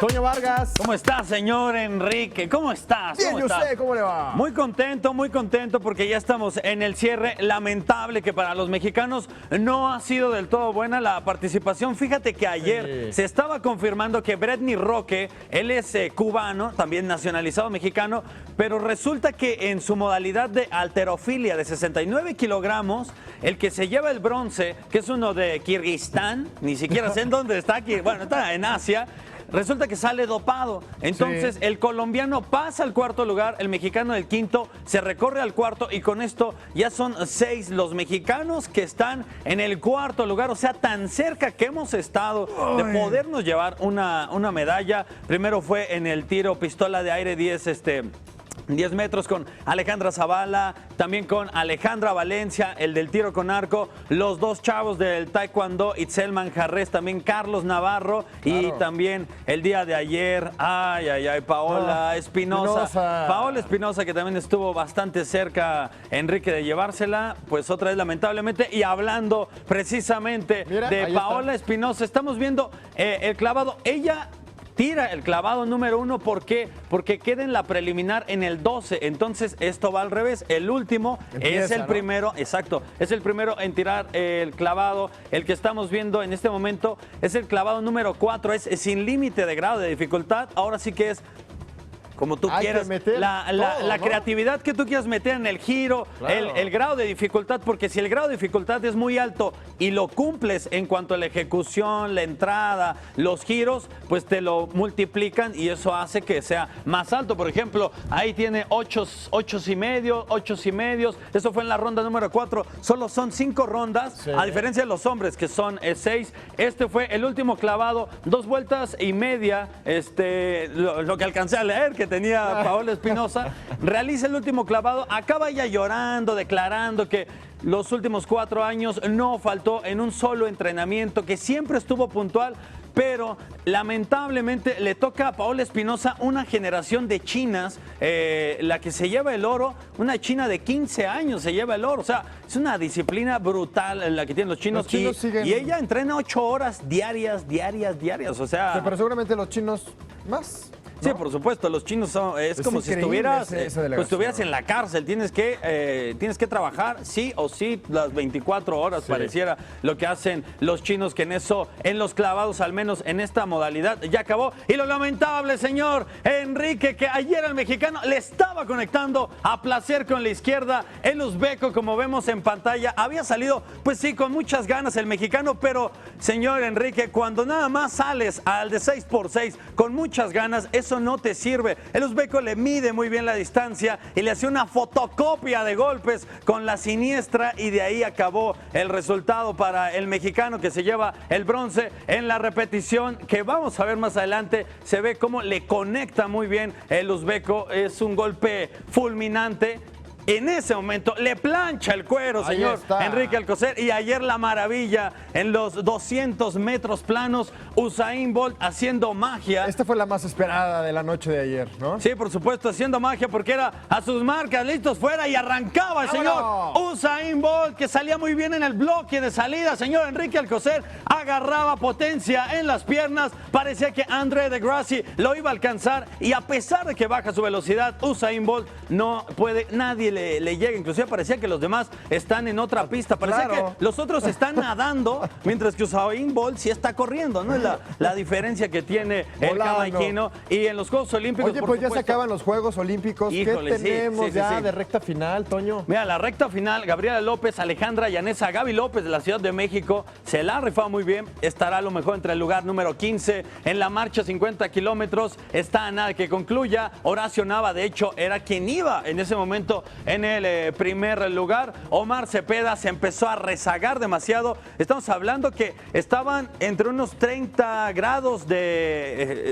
Toño Vargas. ¿Cómo está, señor Enrique? ¿Cómo estás? Bien, ¿y usted cómo le va? Muy contento porque ya estamos en el cierre. Lamentable que para los mexicanos no ha sido del todo buena la participación. Fíjate que ayer se estaba confirmando que Bretney Roque, él es cubano, también nacionalizado mexicano, pero resulta que en su modalidad de halterofilia de 69 kilogramos, el que se lleva el bronce, que es uno de Kirguistán, ni siquiera sé en dónde está aquí, bueno, está en Asia. Resulta que sale dopado. Entonces, el colombiano pasa al cuarto lugar, el mexicano del quinto, se recorre al cuarto y con esto ya son 6 los mexicanos que están en el cuarto lugar. O sea, tan cerca que hemos estado de podernos llevar una medalla. Primero fue en el tiro pistola de aire 10 metros con Alejandra Zavala, también con Alejandra Valencia, el del tiro con arco, los dos chavos del taekwondo, Itzel Manjarres, también Carlos Navarro y también el día de ayer, Paola Espinosa. Paola Espinosa, que también estuvo bastante cerca, Enrique, de llevársela, pues otra vez lamentablemente. Y hablando precisamente de Paola Espinosa, estamos viendo el clavado. Ella tira el clavado número 1, ¿por qué? Porque queda en la preliminar en el 12, entonces esto va al revés. El último es el primero, exacto, es el primero en tirar el clavado. El que estamos viendo en este momento es el clavado número 4, es sin límite de grado de dificultad. Ahora sí que es como tú quieras, la creatividad que tú quieras meter en el giro, el grado de dificultad, porque si el grado de dificultad es muy alto y lo cumples en cuanto a la ejecución, la entrada, los giros, pues te lo multiplican y eso hace que sea más alto. Por ejemplo, ahí tiene 8 y medio, 8 y medios, eso fue en la ronda número 4, solo son 5 rondas, a diferencia de los hombres que son 6. Este fue el último clavado, 2 vueltas y media, lo que alcancé a leer, que tenía Paola Espinosa, realiza el último clavado, acaba ya llorando, declarando que los últimos 4 años no faltó en un solo entrenamiento, que siempre estuvo puntual, pero lamentablemente le toca a Paola Espinosa una generación de chinas, la que se lleva el oro, una china de 15 años se lleva el oro. O sea, es una disciplina brutal la que tienen los chinos, y ella entrena 8 horas diarias, o sea... Sí, pero seguramente los chinos más... ¿no? Sí, por supuesto, los chinos es como si estuvieras en la cárcel, tienes que trabajar sí o sí las 24 horas, pareciera lo que hacen los chinos, que en los clavados, al menos en esta modalidad, ya acabó. Y lo lamentable, señor Enrique, que ayer al mexicano le estaba conectando a placer con la izquierda, el uzbeco, como vemos en pantalla, había salido, pues sí, con muchas ganas el mexicano, pero, señor Enrique, cuando nada más sales al de 6x6 con muchas ganas, eso no te sirve. El uzbeco le mide muy bien la distancia y le hace una fotocopia de golpes con la siniestra, y de ahí acabó el resultado para el mexicano, que se lleva el bronce. En la repetición que vamos a ver más adelante, se ve cómo le conecta muy bien el uzbeco, es un golpe fulminante. En ese momento le plancha el cuero, señor Enrique Alcocer. Y ayer la maravilla en los 200 metros planos, Usain Bolt haciendo magia. Esta fue la más esperada de la noche de ayer, ¿no? Sí, por supuesto, haciendo magia, porque era a sus marcas, listos, fuera, y arrancaba el señor Usain Bolt, que salía muy bien en el bloque de salida. Señor Enrique Alcocer agarraba potencia en las piernas, parecía que André de Grassi lo iba a alcanzar, y a pesar de que baja su velocidad, Usain Bolt no puede, nadie le llega, inclusive parecía que los demás están en otra pista, parecía que los otros están nadando, mientras que Usain Bolt sí está corriendo, ¿no? Es la diferencia que tiene el jamaiquino. Y en los Juegos Olímpicos, oye, pues ya se acaban los Juegos Olímpicos. Híjole, ¿qué tenemos de recta final, Toño? Mira, la recta final, Gabriela López, Alejandra Llanesa, Gaby López de la Ciudad de México, se la ha rifado muy bien, estará a lo mejor entre el lugar número 15 en la marcha 50 kilómetros, está a nada que concluya. Horacio Nava, de hecho, era quien iba en ese momento en el primer lugar. Omar Cepeda se empezó a rezagar demasiado. Estamos hablando que estaban entre unos 30 grados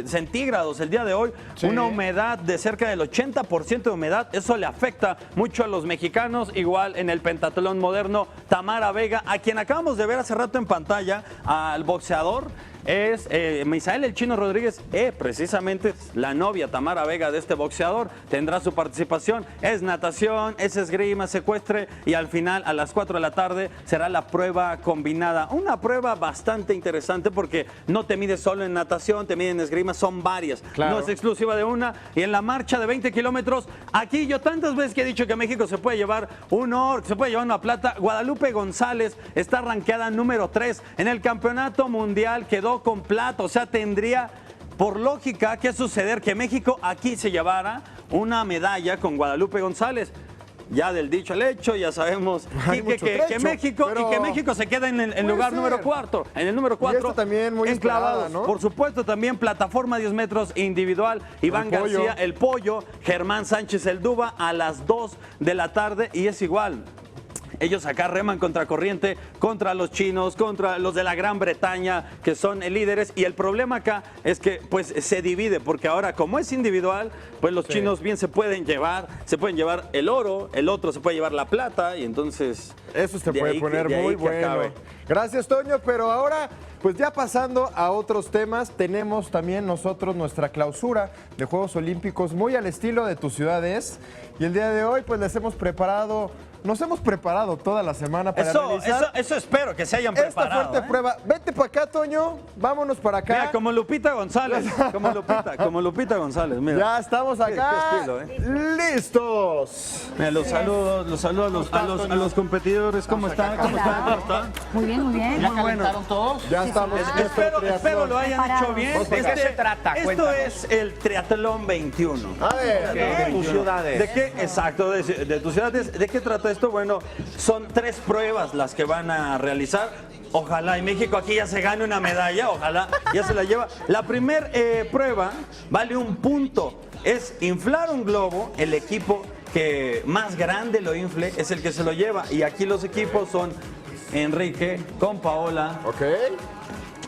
centígrados el día de hoy, una humedad de cerca del 80% de humedad. Eso le afecta mucho a los mexicanos. Igual en el pentatlón moderno, Tamara Vega, a quien acabamos de ver hace rato en pantalla, al boxeador, es Misael El Chino Rodríguez, precisamente la novia Tamara Vega de este boxeador. Tendrá su participación. Es natación, es esgrima, secuestre y al final a las 4 de la tarde será la prueba combinada. Una prueba bastante interesante porque no te mides solo en natación, te miden en esgrima, son varias. Claro. No es exclusiva de una. Y en la marcha de 20 kilómetros, aquí yo tantas veces que he dicho que México se puede llevar un oro, se puede llevar una plata. Guadalupe González está rankeada número 3 en el campeonato mundial, quedó con plata, o sea, tendría por lógica que suceder que México aquí se llevara una medalla con Guadalupe González. Ya del dicho al hecho, ya sabemos Hay mucho que trecho, México pero y que México se queda en el puede lugar ser. número 4. En el número 4. Y esto también muy enclavados. esperada, ¿no? Por supuesto, también plataforma 10 metros individual. Iván El pollo. García, el pollo, Germán Sánchez el Duba a las 2 de la tarde y es igual. Ellos acá reman contra corriente, contra los chinos, contra los de la Gran Bretaña, que son líderes. Y el problema acá es que pues se divide, porque ahora como es individual, pues los chinos bien se pueden llevar el oro, el otro se puede llevar la plata y entonces... Eso se de puede ahí- poner de ahí muy que bueno. acabe. Gracias, Toño. Pero ahora, pues ya pasando a otros temas, tenemos también nosotros nuestra clausura de Juegos Olímpicos muy al estilo de tus ciudades. Y el día de hoy, pues les hemos preparado, nos hemos preparado toda la semana para realizar Eso espero que se hayan esta preparado. fuerte prueba. Vete para acá, Toño. Vámonos para acá. Mira, como Lupita González, como Lupita González, mira. Ya estamos acá. Qué estilo, ¡Listos! Mira, los saludos a los competidores. ¿Cómo están? ¿Cómo están? ¿Cómo están? Muy bien, muy bien. Muy bueno. Ya estamos. Espero lo hayan hecho bien. Preparados. ¿De qué se trata? Esto Cuéntanos. es el Triatlón 21. A ver. De tus ciudades. ¿De qué? Exacto, de tus ciudades. ¿De qué trata esto? Bueno, son 3 pruebas las que van a realizar. Ojalá y México aquí ya se gane una medalla, ojalá ya se la lleva. La primera prueba vale 1 punto. Es inflar un globo, el equipo que más grande lo infle es el que se lo lleva. Y aquí los equipos son Enrique con Paola, Ok.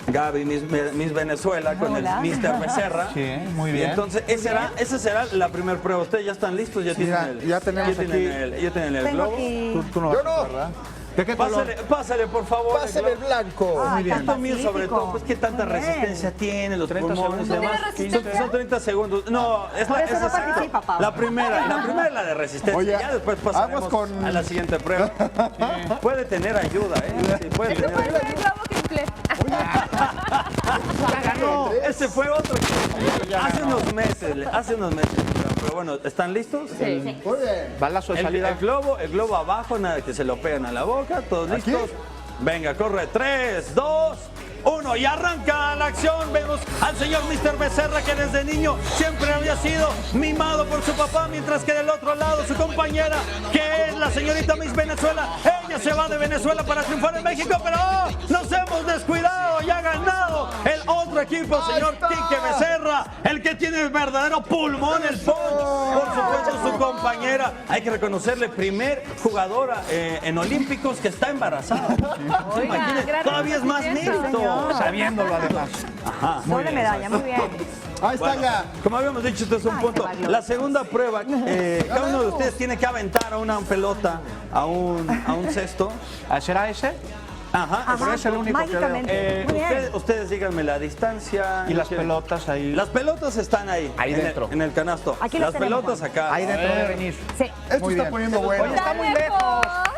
Gaby, Miss Venezuela, con el Hola. Mr. Becerra. Sí, muy Y bien. entonces, esa será la primera prueba. ¿Ustedes ya están listos? ¿Ya tienen ya tenemos tienen aquí. ya tienen el Tengo globo? aquí. Tú no Yo vas, no. ¿verdad? ¿De qué color? Pásale, por favor. Pásame el blanco. Ah, Muy bien. tan Mío, sobre pacífico. todo, pues qué tanta Muy bien. resistencia tiene, los 30 pulmones y segundos. demás. ¿Tiene resistencia? Son 30 segundos. No, es Por la, eso es no exacta. participa, Pablo. La primera es la de resistencia. Oye, ya después pasaremos aguas con- a la siguiente prueba. Puede tener ayuda, ¿eh? Sí, puede tener Fue ayuda. el globo que inflé. No, ese fue otro. Hace unos meses. Pero bueno, ¿están listos? Sí. Muy bien. Balazo de El salida. globo abajo, nada de que se lo pegan a la boca, todos ¿Aquí? listos. Venga, corre, 3, 2, 1 y arranca la acción. Vemos al señor Mr. Becerra que desde niño siempre había sido mimado por su papá, mientras que del otro lado su compañera, que es la señorita Miss Venezuela, ella se va de Venezuela para triunfar en México, pero nos hemos descuidado y ha ganado el otro equipo, el señor Quique Becerra, el que tiene el verdadero pulmón, el punch. Por supuesto, su compañera, hay que reconocerle, primer jugadora en Olímpicos que está embarazada. Oiga, Imagínate, gran todavía es más reconocimiento. mérito. Sabiéndolo además. Doble medalla, muy bien. Ahí está ya. Como habíamos dicho, este es un Ay, punto. qué valioso. La segunda prueba, cada uno de ustedes tiene que aventar a una pelota, a un cesto. ¿Será ese? Ajá. Pero es el único que veo. Mágicamente. Muy bien. Ustedes díganme la distancia. Y las ¿Quieren? pelotas ahí. Las pelotas están ahí. Ahí en dentro. en el canasto. Aquí las las tenemos, pelotas acá. Ahí dentro de venir. Sí. Esto Muy está bien. poniendo bueno. Oye, está muy lejos.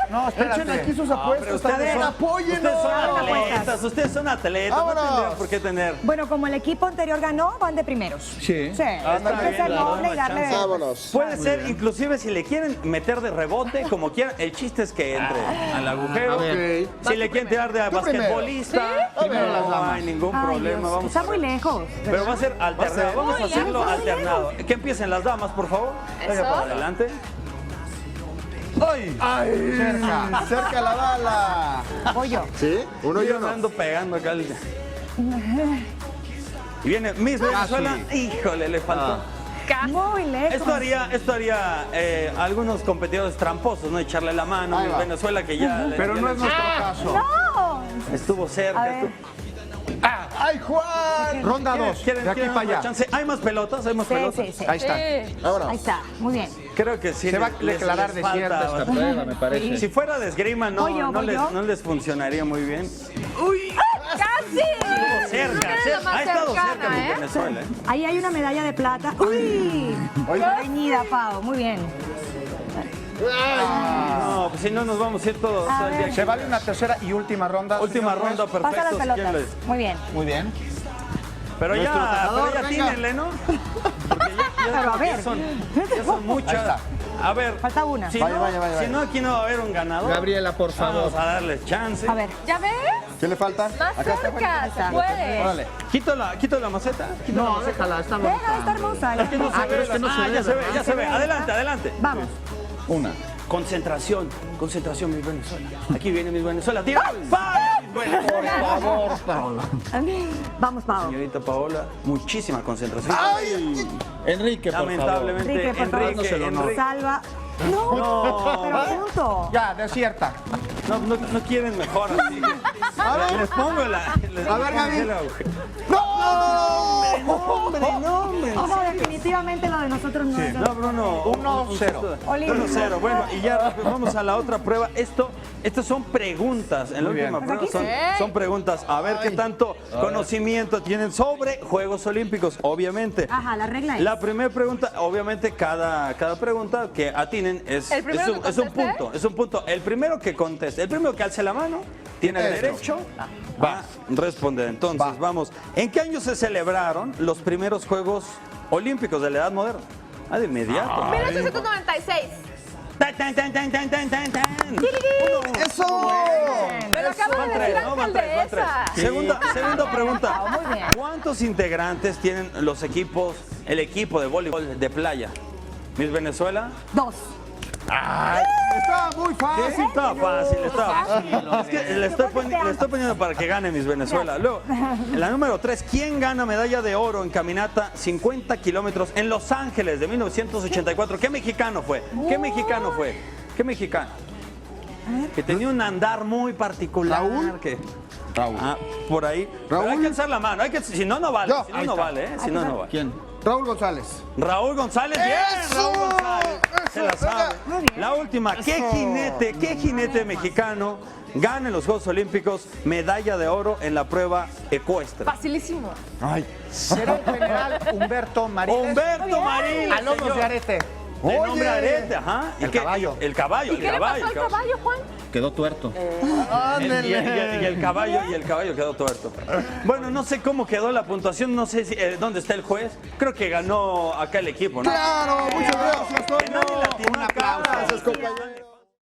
No, Echen espérate. aquí sus Pero apuestas ustedes también. son, ¡Apóyennos! ustedes son atletas, ustedes son atletas, no ¡Vámonos! tendrían por qué tener. Bueno, como el equipo anterior ganó, van de primeros. Sí. Sí. Hay que bien, ser le noble doy y darle. chance. Vámonos. Puede ser, inclusive, si le quieren meter de rebote, como quieran, el chiste es que entre al agujero. Ok. Si le quieren tirar de basquetbolista, Primero las no damas. hay ningún Ay, problema. Dios, Vamos está a muy ver. lejos. Pero va a ser alternado. Vamos a Muy hacerlo lejos. alternado. Que empiecen las damas, por favor. Venga Eso. para adelante. ¡Ay! ¡Ay! Cerca la bala. Pollo. ¿Sí? Uno y Yo me uno. ando pegando acá. Y viene Miss Venezuela. Híjole, le faltó. Muy lejos. Esto haría algunos competidores tramposos, ¿no? Echarle la mano Ahí a va. Venezuela que ya. Pero ya no le- es nuestro caso. No. Estuvo A cerca. ver. ¡Ay, Juan! Ronda 2. De aquí para una allá. chance? ¿Hay más pelotas? ¿Hay más Sí, pelotas? sí, sí. Ahí está. Sí. Vámonos. Ahí está. Muy bien. Creo que sí. Se va a les declarar falta desierta esta bastante. prueba, me parece. Si fuera de esgrima, Voy yo, voy yo. no les funcionaría muy bien. ¡Casi! sí! Cerca, Tú eres la más ha estado cerca cercana, mi ¿eh? Venezuela. Ahí hay una medalla de plata. ¡Uy! Reñida, Pau. Muy bien. No, pues si no nos vamos a ir todos. A al día ver. que- Se vale una tercera y última ronda. Última señor juez. ronda, Pasa las perfecto. ¿quién pelotas. les- Muy bien. Muy bien. Pero Nuestro ya, ganador, pero ya venga. tínenle, ¿no? Porque Pero a ver. ya son muchas. Ahí está. A ver. Falta una. Si Vaya, no, vaya, vaya, si vaya. no, aquí no va a haber un ganador. Gabriela, por favor. Vamos a darles chance. A ver. ¿Ya ves? ¿Qué le falta? Más Acá está. cerca, se puede. Órale. Quito la maceta. No, déjala, está Deja, bonita. está hermosa. Que no se ve, ya se ve, ya se ve. Adelante, adelante. Vamos. Una. Concentración, concentración, Miss Venezuela. Aquí viene Miss Venezuela. ¡Tira! ¡Vaya, Miss Venezuela! Por favor, Paola. Vamos, Pau. Señorita Paola, muchísima concentración. Enrique, por favor. Lamentablemente, Enrique, por favor. Enrique. Salva. No, pero punto. Ya, desierta. No quieren mejor así. A ver, les pongo la. A ver, Gaby. No, definitivamente lo de nosotros no es. No, Bruno. 1-0. 1-0. Bueno, y ya vamos a la otra prueba. Estas son preguntas. En la Muy bien. última Pues prueba aquí son preguntas. A ver qué tanto conocimiento tienen sobre Juegos Olímpicos, obviamente. Ajá, la regla es. La primera pregunta, obviamente, cada pregunta que atinen es ¿El primero que es un conteste? punto. Es un punto. El primero que conteste, el primero que alce la mano, tiene el Eso. derecho a responder. Entonces, vamos. ¿En qué año se celebraron los primeros Juegos Olímpicos de la Edad Moderna? De inmediato. 1896. Tan, tan, tan, tan, tan, tan, tan, tan. ¡Eso! Me lo acabo Van de tres, decir, ¿no? Van tres, van tres. alcaldesa. Segunda pregunta. Muy bien. ¿Cuántos integrantes tienen el equipo de voleibol de playa? Miss Venezuela. 2. Estaba muy fácil. Estaba fácil, estaba fácil. Es que le estoy poniendo para que gane Miss Venezuela. Luego, la número 3. ¿Quién gana medalla de oro en caminata 50 kilómetros en Los Ángeles de 1984? ¿Qué mexicano fue? ¿Qué mexicano fue? ¿Qué mexicano? Que tenía un andar muy particular. ¿Raúl? Raúl. Ah, por ahí. Pero Raúl. hay que alzar la mano. Si no, no vale. Yo. Si no, Ahí no está. vale, ¿eh? Si no, no vale. ¿Quién? Raúl González. Raúl González, bien, ¡Eso! Raúl González, se la ¡Eso! sabe. Muy bien. La última, ¿qué jinete mexicano gana en los Juegos Olímpicos medalla de oro en la prueba ecuestre? Facilísimo. Ay. Será el general Humberto Mariles. Humberto Marín. A lomos de arete. De Oye. nombre Arete, ajá. ¿Y El qué? caballo. El caballo, ¿Y el qué le caballo. pasó al caballo, Juan? Quedó tuerto. Y el caballo quedó tuerto. Bueno, no sé cómo quedó la puntuación, no sé si, dónde está el juez. Creo que ganó acá el equipo, ¿no? Claro, muchas gracias, Que nadie le Toño. atinó Un acá. aplauso. Gracias, compañero.